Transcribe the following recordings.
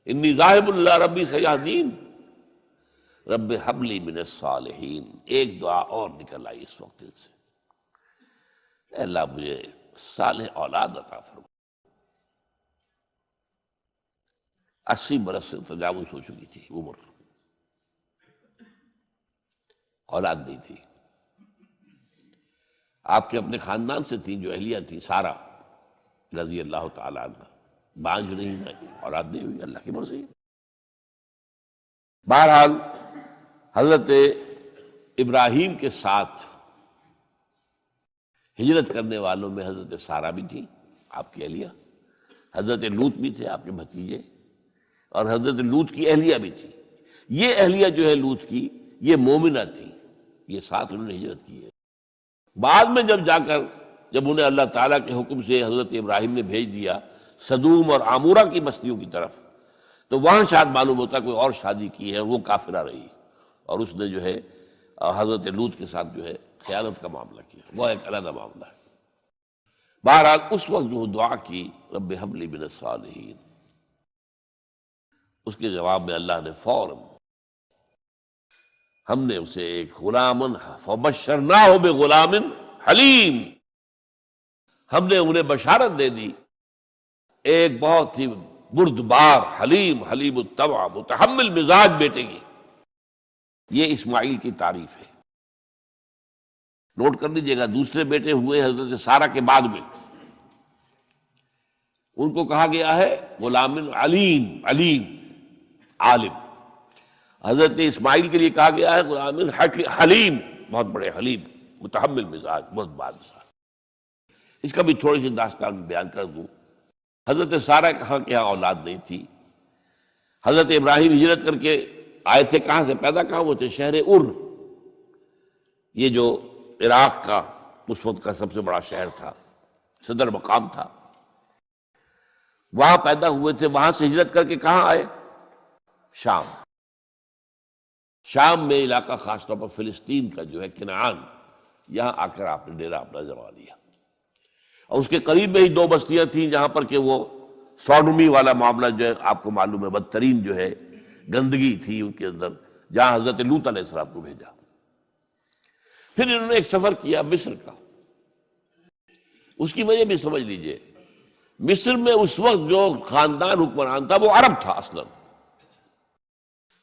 انی ذاہب اللہ ربی سیہدین رب ہب لی من الصالحین۔ ایک دعا اور نکل آئی اس وقت سے، اے اللہ مجھے صالح اولاد عطا فرما۔ 80 برس سے تجاوز ہو چکی تھی عمر، اولاد نہیں تھی۔ آپ کے اپنے خاندان سے تھیں جو اہلیہ تھی سارہ رضی اللہ تعالی عنہ، بانجھ نہیں ہے، اولاد نہیں ہوئی، اللہ کی مرضی ہے۔ بہرحال حضرت ابراہیم کے ساتھ ہجرت کرنے والوں میں حضرت سارہ بھی تھی آپ کی اہلیہ، حضرت لوط بھی تھے آپ کے بھتیجے، اور حضرت لوط کی اہلیہ بھی تھی۔ یہ اہلیہ جو ہے لوط کی، یہ مومنہ تھی، یہ ساتھ انہوں نے ہجرت کی ہے۔ بعد میں جب انہیں اللہ تعالیٰ کے حکم سے حضرت ابراہیم نے بھیج دیا سدوم اور عامورہ کی بستیوں کی طرف، تو وہاں شاید معلوم ہوتا کوئی اور شادی کی ہے، وہ کافرہ رہی، اور اس نے جو ہے حضرت لوط کے ساتھ جو ہے خیانت کا معاملہ کیا، وہ ایک علیحدہ معاملہ ہے۔ بہرحال اس وقت جو دعا کی رب ہب لی من الصالحین، اس کے جواب میں اللہ نے فوراً ہم نے اسے ایک غلامن فبشرناہ بغلام حلیم، ہم نے انہیں بشارت دے دی ایک بہت ہی بردبار، حلیم الطبع، متحمل مزاج بیٹے کی۔ یہ اسماعیل کی تعریف ہے، نوٹ کر لیجیے گا۔ دوسرے بیٹے ہوئے حضرت سارہ کے بعد میں، ان کو کہا گیا ہے غلام علیم، عالم۔ حضرت اسماعیل کے لیے کہا گیا ہے غلام حلیم، بہت بڑے حلیم، متحمل مزاج، بہت بادشاہ۔ اس کا بھی تھوڑی سی داستان بیان کر دوں۔ حضرت سارہ کہاں کہ یہاں اولاد نہیں تھی۔ حضرت ابراہیم ہجرت کر کے آئے تھے، کہاں سے پیدا کہاں ہوئے تھے؟ شہر ار، یہ جو عراق کا اس وقت کا سب سے بڑا شہر تھا، صدر مقام تھا، وہاں پیدا ہوئے تھے۔ وہاں سے ہجرت کر کے کہاں آئے؟ شام میں علاقہ، خاص طور پر فلسطین کا جو ہے کنعان، یہاں آ کر آپ نے ڈیرا اپنا جما لیا۔ اور اس کے قریب میں ہی 2 بستیاں تھیں جہاں پر کہ وہ سوڈومی والا معاملہ جو ہے آپ کو معلوم ہے، بدترین جو ہے گندگی تھی ان کے اندر، جہاں حضرت لوط علیہ السلام کو بھیجا۔ پھر انہوں نے ایک سفر کیا مصر کا، اس کی وجہ بھی سمجھ لیجئے۔ مصر میں اس وقت جو خاندان حکمران تھا وہ عرب تھا اصلا،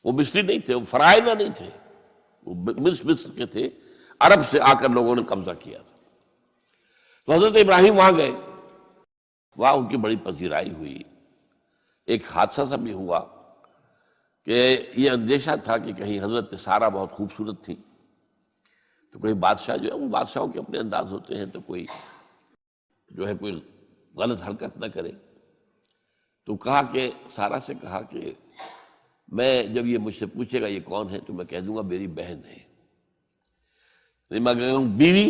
وہ مصری نہیں تھے، وہ فرائضہ نہیں تھے، وہ مصر کے تھے، عرب سے آ کر لوگوں نے قبضہ کیا تھا۔ تو حضرت ابراہیم وہاں گئے، وہاں ان کی بڑی پذیرائی ہوئی۔ ایک حادثہ سا بھی ہوا کہ یہ اندیشہ تھا کہ کہیں حضرت سارہ بہت خوبصورت تھی، تو کوئی بادشاہ جو ہے، وہ بادشاہوں کے اپنے انداز ہوتے ہیں، تو کوئی جو ہے کوئی غلط حرکت نہ کرے۔ تو کہا کہ سارہ سے کہا کہ میں جب یہ مجھ سے پوچھے گا یہ کون ہے تو میں کہہ دوں گا میری بہن ہے، نہیں میں کہوں بیوی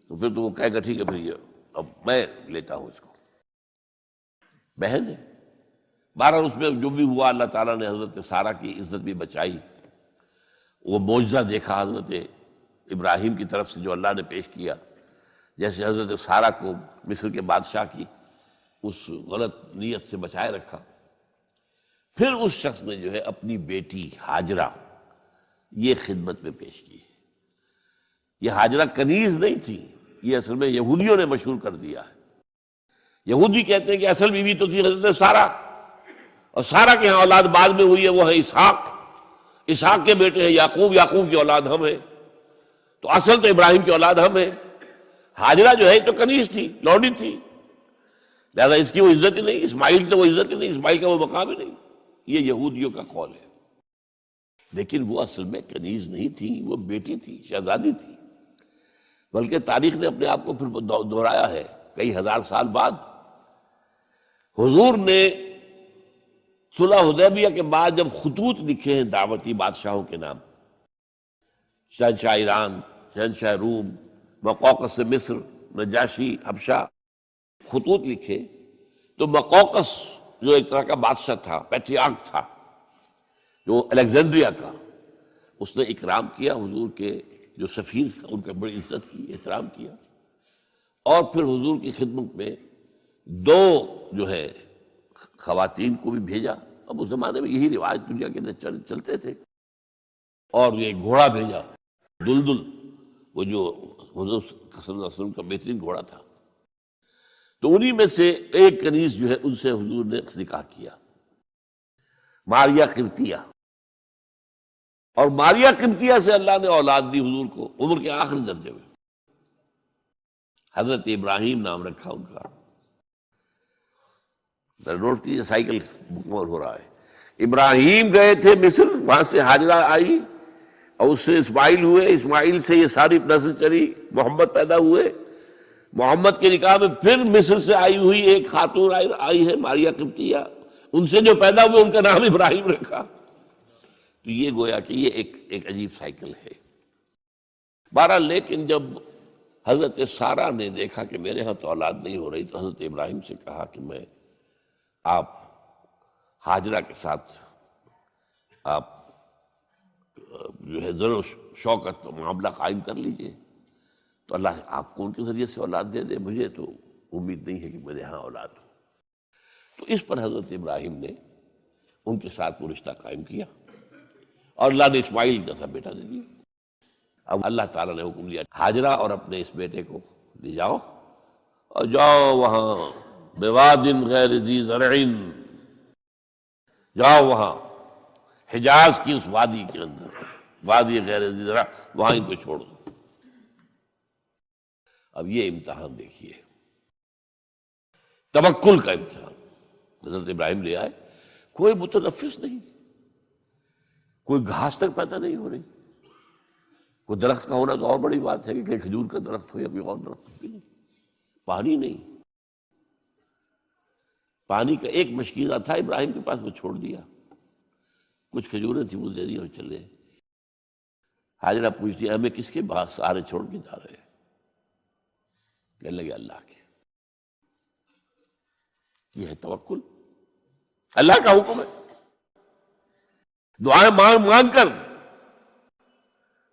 تو پھر تو وہ کہے گا ٹھیک ہے پھر یہ اب میں لیتا ہوں اس کو، بہن ہے۔ بہرحال اس میں جو بھی ہوا، اللہ تعالیٰ نے حضرت سارہ کی عزت بھی بچائی۔ وہ معجزہ دیکھا حضرت ابراہیم کی طرف سے جو اللہ نے پیش کیا، جیسے حضرت سارہ کو مصر کے بادشاہ کی اس غلط نیت سے بچائے رکھا۔ پھر اس شخص نے جو ہے اپنی بیٹی ہاجرہ یہ خدمت میں پیش کی۔ یہ ہاجرہ کنیز نہیں تھی، یہ اصل میں یہودیوں نے مشہور کر دیا ہے۔ یہودی کہتے ہیں کہ اصل بیوی تو تھی حضرت سارہ، اور سارہ کے ہاں اولاد بعد میں ہوئی ہے، وہ ہے اسحاق کے بیٹے ہیں یعقوب کی اولاد ہم ہیں، تو اصل تو ابراہیم کی اولاد ہم ہیں۔ ہاجرہ جو ہے تو کنیز تھی، لوڈی تھی، لہذا اس کی وہ عزت ہی نہیں، اسماعیل کی تو وہ عزت ہی نہیں، اسماعیل کا وہ مقام ہی نہیں۔ یہ یہودیوں کا قول ہے، لیکن وہ اصل میں کنیز نہیں تھی، وہ بیٹی تھی، شہزادی تھی۔ بلکہ تاریخ نے اپنے آپ کو پھر دہرایا ہے کئی ہزار سال بعد۔ حضور نے صلح حدیبیہ کے بعد جب خطوط لکھے ہیں دعوتی بادشاہوں کے نام، شہنشاہ ایران، شہنشاہ روم، مقوقس مصر، نجاشی حبشہ، خطوط لکھے، تو مقوقس جو ایک طرح کا بادشاہ تھا، پیٹریارک تھا، جو الیگزینڈریا کا، اس نے اکرام کیا حضور کے جو سفیر تھا، ان کا بڑی عزت کی، احترام کیا، اور پھر حضور کی خدمت میں 2 جو ہے خواتین کو بھی بھیجا، اب اس زمانے میں یہی رواج دنیا کے اندر چلتے تھے. اور یہ گھوڑا بھیجا دلدل، وہ جو حضور صلی اللہ علیہ وسلم کا بہترین گھوڑا تھا. تو انہی میں سے ایک کنیز جو ہے ان سے حضور نے نکاح کیا، ماریہ قبطیہ. اور ماریہ قبطیہ سے اللہ نے اولاد دی حضور کو عمر کے آخری درجے میں. حضرت ابراہیم نام رکھا ان کا. نوٹ کیجیے، سائیکل مکمل ہو رہا ہے. ابراہیم گئے تھے مصر، وہاں سے ہاجرہ آئی اور اس سے اسماعیل ہوئے، اسماعیل سے یہ ساری نسل چلی، محمد پیدا ہوئے. محمد کے نکاح میں پھر مصر سے آئی ہوئی ایک خاتون آئی ہے ماریہ قبطیہ، ان سے جو پیدا ہوئے ان کا نام ابراہیم رکھا. تو یہ گویا کہ یہ ایک عجیب سائیکل ہے. بہرحال لیکن جب حضرت سارہ نے دیکھا کہ میرے ہاں تو اولاد نہیں ہو رہی، تو حضرت ابراہیم سے کہا کہ میں آپ ہاجرہ کے ساتھ آپ جو ہے ذر و شوقت معاملہ قائم کر لیجئے، تو اللہ آپ کو ان کے ذریعے سے اولاد دے دے. مجھے تو امید نہیں ہے کہ میرے ہاں اولاد ہو. تو اس پر حضرت ابراہیم نے ان کے ساتھ وہ رشتہ قائم کیا اور اللہ نے اسماعیل جیسا بیٹا دے دیا. اب اللہ تعالیٰ نے حکم دیا ہاجرہ اور اپنے اس بیٹے کو لے جاؤ اور جاؤ وہاں بواد غیر ذی زرع، جاؤ وہاں حجاز کی اس وادی کے اندر، وادی غیر ذی زرع، وہاں ان کو چھوڑ دو. اب یہ امتحان دیکھیے، توکل کا امتحان. حضرت ابراہیم لے آئے، کوئی متنفس نہیں، کوئی گھاس تک پیدا نہیں ہو رہی. کوئی درخت کا ہونا تو اور بڑی بات ہے کہ کہیں کھجور کا درخت ہو یا کوئی اور درخت بھی نہیں. پانی نہیں، پانی کا ایک مشکینہ تھا ابراہیم کے پاس، وہ چھوڑ دیا. کچھ کھجوریں تھیں وہ دے دی اور چلے. حاجرہ پوچھتی ہمیں کس کے پاس سارے چھوڑ کے جا رہے ہیں؟ کہنے لگے اللہ کے. یہ ہے توکل، اللہ کا حکم ہے. دعائیں مانگ مانگ کر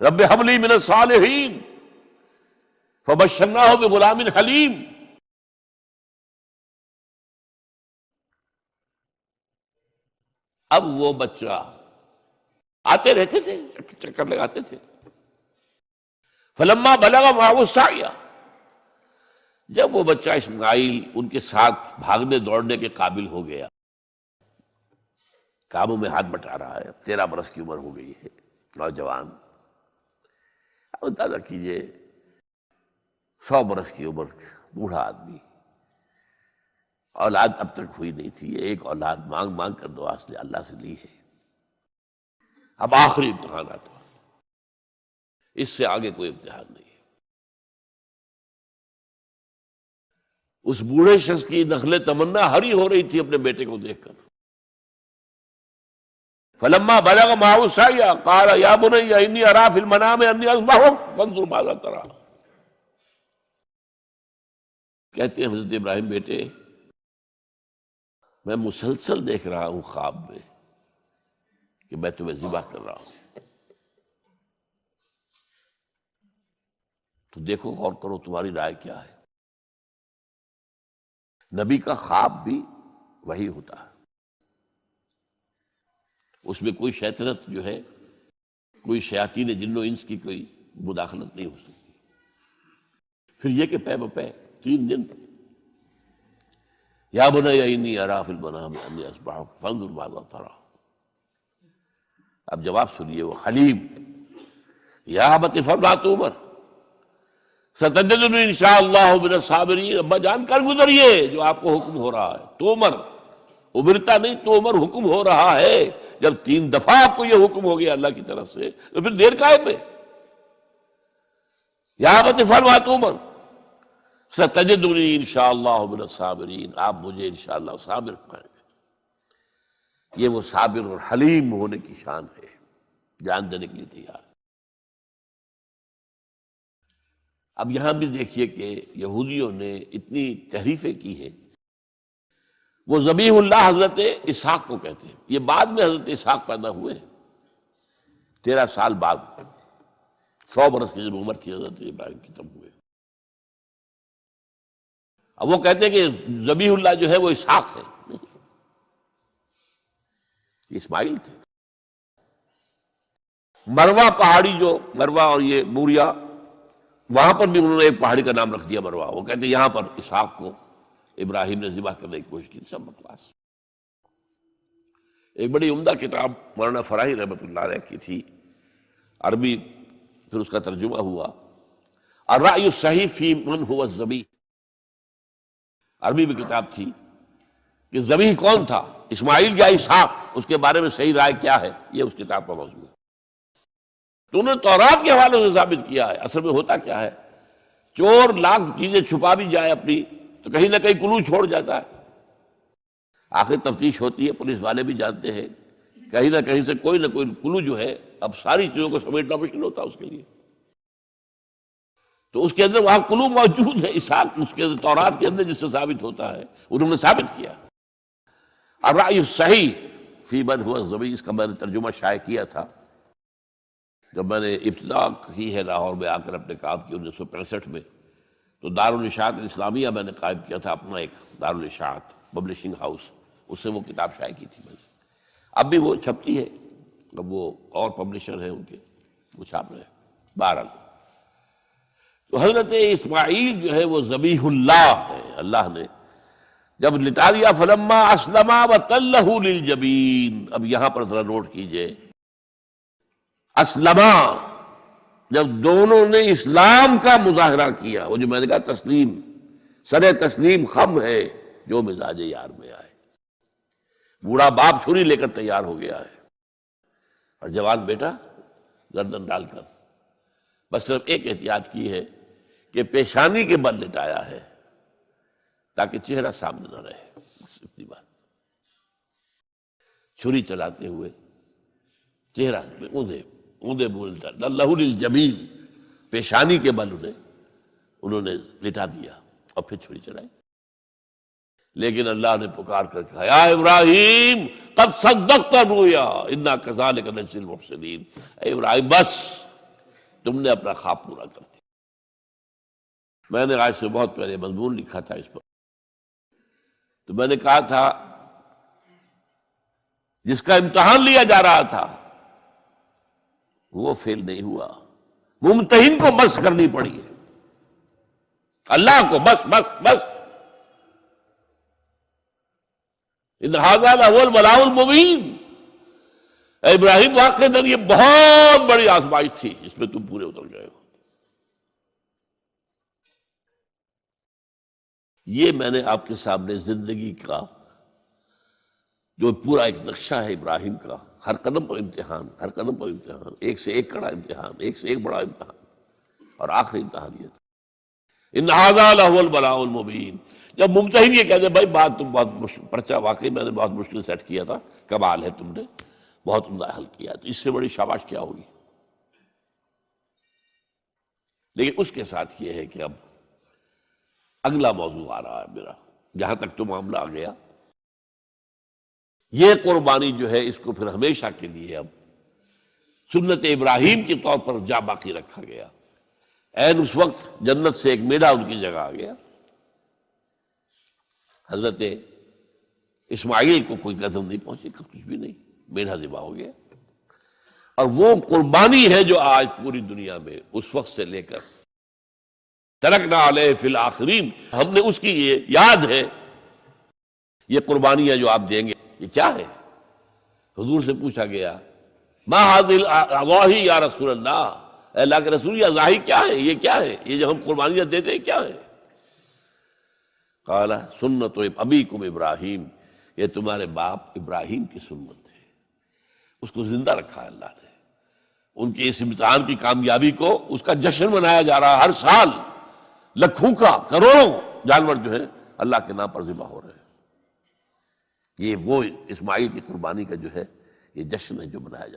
رب ہب لی من الصالحین فبشرناہ بغلام حلیم. اب وہ بچہ آتے رہتے تھے، چکر لگاتے تھے. فلما بلغ معه السعی، جب وہ بچہ اسماعیل ان کے ساتھ بھاگنے دوڑنے کے قابل ہو گیا، کاموں میں ہاتھ بٹا رہا ہے، 13 برس کی عمر ہو گئی ہے، نوجوان. اب اندازہ کیجئے 100 برس کی عمر، بوڑھا آدمی، اولاد اب تک ہوئی نہیں تھی. یہ ایک اولاد مانگ مانگ کر دعا سے اللہ سے لی ہے. اب آخری امتحانات، اس سے آگے کوئی امتحان نہیں ہے. اس بوڑھے شخص کی نخل تمنا ہری ہو رہی تھی اپنے بیٹے کو دیکھ کر. فلما بلغ معه السعی قال یا بنی انی اری فی المنام انی اذبحک فانظر ماذا تری. کہتے ہیں حضرت ابراہیم بیٹے، میں مسلسل دیکھ رہا ہوں خواب میں کہ میں تمہیں ذبح کر رہا ہوں. تو دیکھو غور کرو تمہاری رائے کیا ہے. نبی کا خواب بھی وہی ہوتا ہے، اس میں کوئی شیطنت جو ہے، کوئی شیاطین جن و انس کی کوئی مداخلت نہیں ہو سکتی. پھر یہ کہ پے بپے 3 دن یا بنی انی اری فی المنام انی اذبحک فانظر ماذا تری. اب جواب سنیے، وہ حلیم. یا ابت افعل ما تؤمر ستجدنی انشاءاللہ من الصابرین. ابا جان کر گزریے جو آپ کو حکم ہو رہا ہے. تومر ابرتا نہیں، تومر حکم ہو رہا ہے. جب 3 دفعہ آپ کو یہ حکم ہو گیا اللہ کی طرف سے تو پھر دیر کاہے پہ. یا ابت افعل ما تؤمر ستجدنی انشاءاللہ من الصابرین. آپ مجھے انشاءاللہ صابر پائیں گے. یہ وہ صابر اور حلیم ہونے کی شان ہے، جان دینے کے لیے تیار. اب یہاں بھی دیکھیے کہ یہودیوں نے اتنی تحریفیں کی ہیں. وہ ذبیح اللہ حضرت اسحاق کو کہتے ہیں. یہ بعد میں حضرت اسحاق پیدا ہوئے، 13 سال بعد، 100 برس کی جب عمر تھی حضرت ابراہیم کی تب ہوئے. اب وہ کہتے ہیں کہ ذبیح اللہ جو ہے وہ اسحاق ہے. یہ اسماعیل تھے۔ مروا پہاڑی جو مروا اور یہ موریا، وہاں پر بھی انہوں نے ایک پہاڑی کا نام رکھ دیا مروا۔ وہ کہتے ہیں یہاں پر اسحاق کو ابراہیم نے ذبح کرنے کی کوشش کی، سب بکواس۔ ایک بڑی عمدہ کتاب مولانا فراہی رحمۃ اللہ علیہ کی تھی، عربی، پھر اس کا ترجمہ ہوا، الرأی الصحیح فی من هو الذبیح۔ عربی میں کتاب تھی کہ ذبیح کون تھا، اسماعیل یا اسحاق، اس کے بارے میں صحیح رائے کیا ہے، یہ اس کتاب کا موضوع ہے۔ تو انہوں نے تورات کے حوالے سے ثابت کیا ہے۔ اصل میں ہوتا کیا ہے، چور لاکھ چیزیں چھپا بھی جائے اپنی تو کہیں نہ کہیں کلو چھوڑ جاتا ہے۔ آخر تفتیش ہوتی ہے، پولیس والے بھی جانتے ہیں کہیں نہ کہیں سے کوئی نہ کوئی کلو جو ہے، اب ساری چیزوں کو سمیٹنا مشکل ہوتا ہے اس کے لیے، تو اس کے اندر وہاں کلو موجود ہے، اسحاق اس کے تورات کے اندر جس سے ثابت ہوتا ہے، انہوں نے ثابت کیا۔ الرأی الصحیح فی من هو الذبیح، اس کا میں نے ترجمہ شائع کیا تھا جب میں نے ابتدا کی ہے لاہور میں آ کر اپنے کام کی 1965 میں، تو دارالاشاعت الاسلامیہ میں نے قائم کیا تھا اپنا ایک دارالاشاعت پبلشنگ ہاؤس، اس سے وہ کتاب شائع کی تھی میں نے۔ اب بھی وہ چھپتی ہے، اب وہ اور پبلشر ہیں ان کے، وہ چھاپ رہے ہیں۔ بہرحال تو حضرت اسماعیل جو ہے وہ ذبیح اللہ ہے، اللہ نے جب لٹا دیا، فلما اسلما وتلہ للجبین۔ اب یہاں پر ذرا نوٹ کیجئے، اسلما، جب دونوں نے اسلام کا مظاہرہ کیا، وہ جو میں نے کہا تسلیم، سر تسلیم خم ہے جو مزاج یار میں آئے۔ بوڑھا باپ چھری لے کر تیار ہو گیا ہے، اور جوان بیٹا گردن ڈال کر بس صرف ایک احتیاط کی ہے کہ پیشانی کے بل لٹایا ہے تاکہ چہرہ سامنے نہ رہے، بس اتنی بات۔ چھری چلاتے ہوئے چہرہ اوندے بولتا اللہ للجبین، پیشانی کے بل انہوں نے لٹا دیا اور پھر چھری چلائی۔ لیکن اللہ نے پکار کر کہا، یا ابراہیم قد صدقت الرؤیا انا کذلک نجزی المحسنین۔ اے ابراہیم بس تم نے اپنا خواب پورا کر دیا۔ میں نے آج سے بہت پہلے مضمون لکھا تھا اس پر، تو میں نے کہا تھا جس کا امتحان لیا جا رہا تھا وہ فیل نہیں ہوا، ممتحن کو بس کرنی پڑی ہے، اللہ کو بس بس بس۔ ان ھذا لہو البلاء المبین۔ اے ابراہیم واقعتاً یہ بہت بڑی آزمائش تھی، اس میں تم پورے اتر گئے ہو۔ یہ میں نے آپ کے سامنے زندگی کا جو پورا ایک نقشہ ہے ابراہیم کا، ہر قدم پر امتحان، ہر قدم پر امتحان، ایک سے ایک کڑا امتحان، ایک سے ایک بڑا امتحان، اور آخری امتحان یہ تھا، ان ھذا لہو البلاء المبین۔ جب ممتحن یہ کہتے ہیں بھائی بات تم بہت مشکل، پرچہ واقعی میں نے بہت مشکل سیٹ کیا تھا، کمال ہے تم نے بہت عمدہ حل کیا، تو اس سے بڑی شاباش کیا ہوگی۔ لیکن اس کے ساتھ یہ ہے کہ اب اگلا موضوع آ رہا ہے میرا، جہاں تک تو معاملہ آ گیا، یہ قربانی جو ہے اس کو پھر ہمیشہ کے لیے اب سنت ابراہیم کے طور پر جا باقی رکھا گیا۔ عین اس وقت جنت سے ایک میڑا ان کی جگہ آ گیا، حضرت اسماعیل کو کوئی قدر نہیں پہنچی، کچھ بھی نہیں، میڑا ذبح ہو گیا۔ اور وہ قربانی ہے جو آج پوری دنیا میں اس وقت سے لے کر ترکنا علیہ فی الآخرین، ہم نے اس کی یہ یاد ہے، یہ قربانیاں جو آپ دیں گے یہ کیا ہے؟ حضور سے پوچھا گیا ما ھذہ الاضاحی یا رسول اللہ، اے اللہ کے رسول یہ اضاحی کیا ہے، یہ کیا ہے، یہ جو ہم قربانیاں دیتے ہیں کیا ہے؟ قال سنت ابیکم ابراہیم، یہ تمہارے باپ ابراہیم کی سنت ہے، اس کو زندہ رکھا ہے اللہ نے۔ ان کے اس امتحان کی کامیابی کو اس کا جشن منایا جا رہا ہے، ہر سال لاکھوں کا کروڑوں جانور جو ہے اللہ کے نام پر ذبح ہو رہے ہیں۔ یہ وہ اسماعیل کی قربانی کا جو ہے یہ جشن ہے جو منایا جا رہا ہے۔